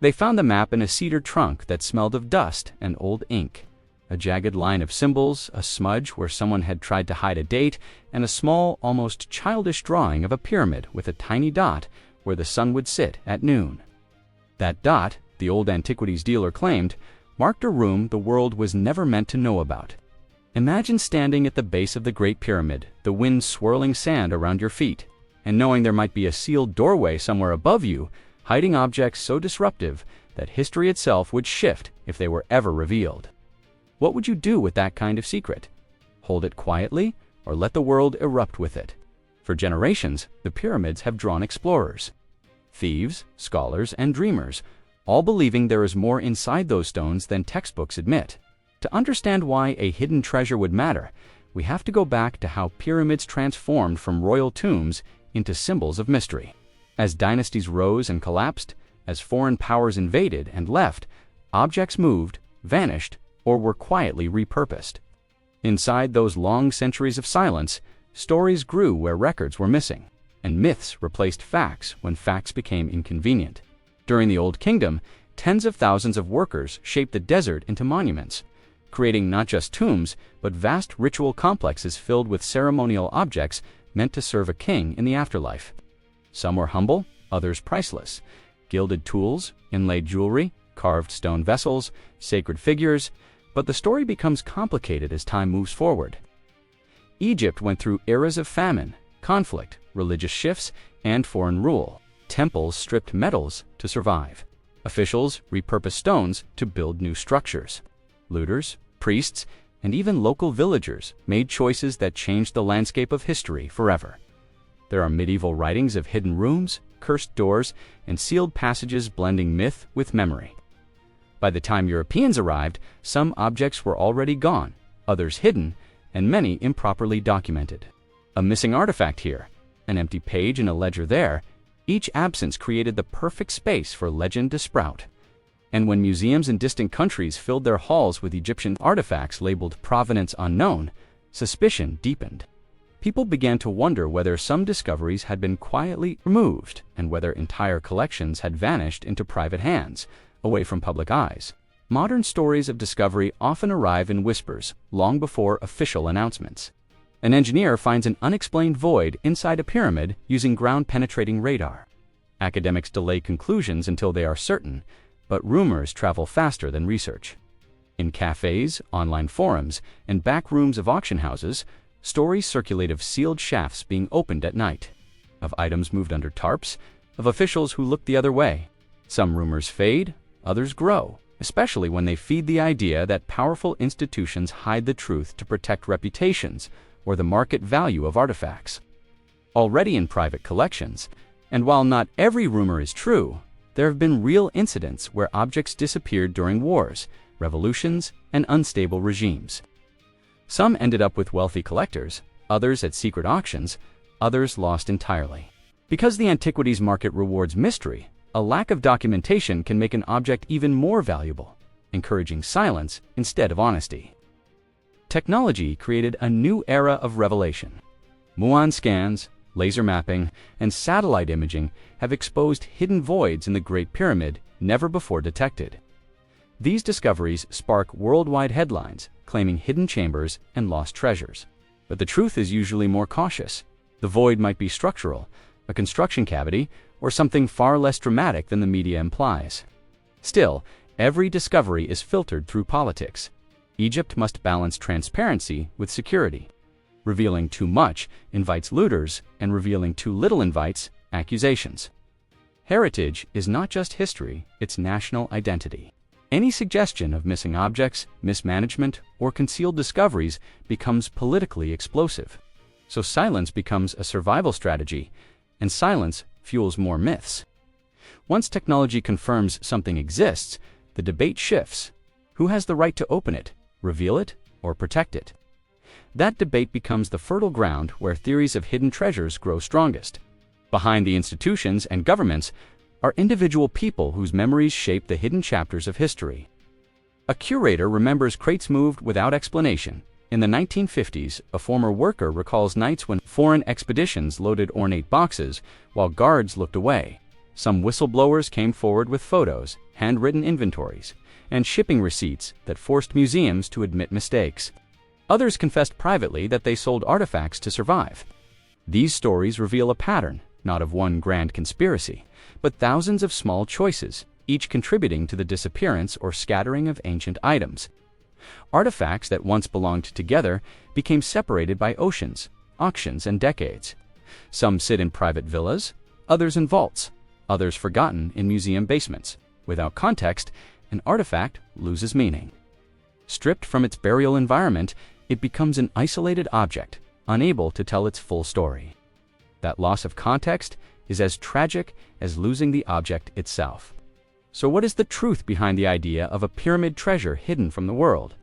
They found the map in a cedar trunk that smelled of dust and old ink. A jagged line of symbols, a smudge where someone had tried to hide a date, and a small, almost childish drawing of a pyramid with a tiny dot where the sun would sit at noon. That dot, the old antiquities dealer claimed, marked a room the world was never meant to know about. Imagine standing at the base of the Great Pyramid, the wind swirling sand around your feet, and knowing there might be a sealed doorway somewhere above you, hiding objects so disruptive that history itself would shift if they were ever revealed. What would you do with that kind of secret? Hold it quietly, or let the world erupt with it? For generations, the pyramids have drawn explorers, thieves, scholars, and dreamers, all believing there is more inside those stones than textbooks admit. To understand why a hidden treasure would matter, we have to go back to how pyramids transformed from royal tombs into symbols of mystery. As dynasties rose and collapsed, as foreign powers invaded and left, objects moved, vanished, or were quietly repurposed. Inside those long centuries of silence, stories grew where records were missing, and myths replaced facts when facts became inconvenient. During the Old Kingdom, tens of thousands of workers shaped the desert into monuments, creating not just tombs, but vast ritual complexes filled with ceremonial objects meant to serve a king in the afterlife. Some were humble, others priceless. Gilded tools, inlaid jewelry, carved stone vessels, sacred figures, but the story becomes complicated as time moves forward. Egypt went through eras of famine, conflict, religious shifts, and foreign rule. Temples stripped metals to survive. Officials repurposed stones to build new structures. Looters, priests, and even local villagers made choices that changed the landscape of history forever. There are medieval writings of hidden rooms, cursed doors, and sealed passages blending myth with memory. By the time Europeans arrived, some objects were already gone, others hidden, and many improperly documented. A missing artifact here, an empty page in a ledger there, each absence created the perfect space for legend to sprout. And when museums in distant countries filled their halls with Egyptian artifacts labeled provenance unknown, suspicion deepened. People began to wonder whether some discoveries had been quietly removed and whether entire collections had vanished into private hands, away from public eyes. Modern stories of discovery often arrive in whispers, long before official announcements. An engineer finds an unexplained void inside a pyramid using ground-penetrating radar. Academics delay conclusions until they are certain, but rumors travel faster than research. In cafes, online forums, and back rooms of auction houses, stories circulate of sealed shafts being opened at night, of items moved under tarps, of officials who look the other way. Some rumors fade, others grow, especially when they feed the idea that powerful institutions hide the truth to protect reputations or the market value of artifacts. Already in private collections, and while not every rumor is true, there have been real incidents where objects disappeared during wars, revolutions, and unstable regimes. Some ended up with wealthy collectors, others at secret auctions, others lost entirely. Because the antiquities market rewards mystery, a lack of documentation can make an object even more valuable, encouraging silence instead of honesty. Technology created a new era of revelation. Muon scans, laser mapping, and satellite imaging have exposed hidden voids in the Great Pyramid never before detected. These discoveries spark worldwide headlines claiming hidden chambers and lost treasures. But the truth is usually more cautious. The void might be structural, a construction cavity, or something far less dramatic than the media implies. Still, every discovery is filtered through politics. Egypt must balance transparency with security. Revealing too much invites looters, and revealing too little invites accusations. Heritage is not just history, it's national identity. Any suggestion of missing objects, mismanagement, or concealed discoveries becomes politically explosive. So silence becomes a survival strategy, and silence fuels more myths. Once technology confirms something exists, the debate shifts. Who has the right to open it, reveal it, or protect it? That debate becomes the fertile ground where theories of hidden treasures grow strongest. Behind the institutions and governments are individual people whose memories shape the hidden chapters of history. A curator remembers crates moved without explanation. In the 1950s, a former worker recalls nights when foreign expeditions loaded ornate boxes while guards looked away, Some whistleblowers came forward with photos, handwritten inventories, and shipping receipts that forced museums to admit mistakes. Others confessed privately that they sold artifacts to survive. These stories reveal a pattern, not of one grand conspiracy, but thousands of small choices, each contributing to the disappearance or scattering of ancient items. Artifacts that once belonged together became separated by oceans, auctions, and decades. Some sit in private villas, others in vaults, others forgotten in museum basements. Without context, an artifact loses meaning. Stripped from its burial environment, it becomes an isolated object, unable to tell its full story. That loss of context is as tragic as losing the object itself. So what is the truth behind the idea of a pyramid treasure hidden from the world?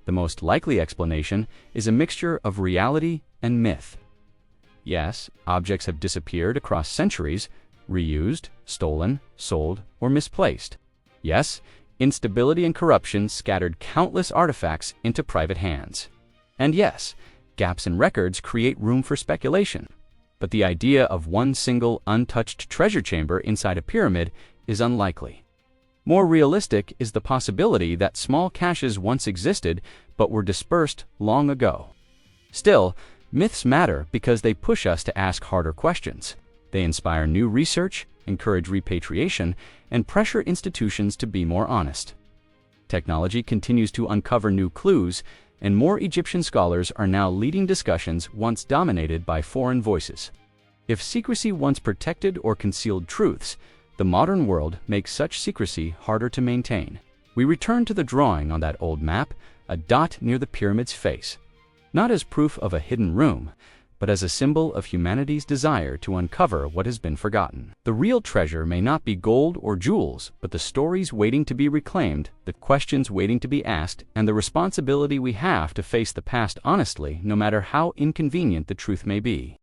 The most likely explanation is a mixture of reality and myth. Yes, objects have disappeared across centuries, reused, stolen, sold, or misplaced. Yes, instability and corruption scattered countless artifacts into private hands. And yes, gaps in records create room for speculation. But the idea of one single untouched treasure chamber inside a pyramid is unlikely. More realistic is the possibility that small caches once existed but were dispersed long ago. Still, myths matter because they push us to ask harder questions. They inspire new research, encourage repatriation, and pressure institutions to be more honest. Technology continues to uncover new clues, and more Egyptian scholars are now leading discussions once dominated by foreign voices. If secrecy once protected or concealed truths, the modern world makes such secrecy harder to maintain. We return to the drawing on that old map, a dot near the pyramid's face, not as proof of a hidden room, but as a symbol of humanity's desire to uncover what has been forgotten. The real treasure may not be gold or jewels, but the stories waiting to be reclaimed, the questions waiting to be asked, and the responsibility we have to face the past honestly, no matter how inconvenient the truth may be.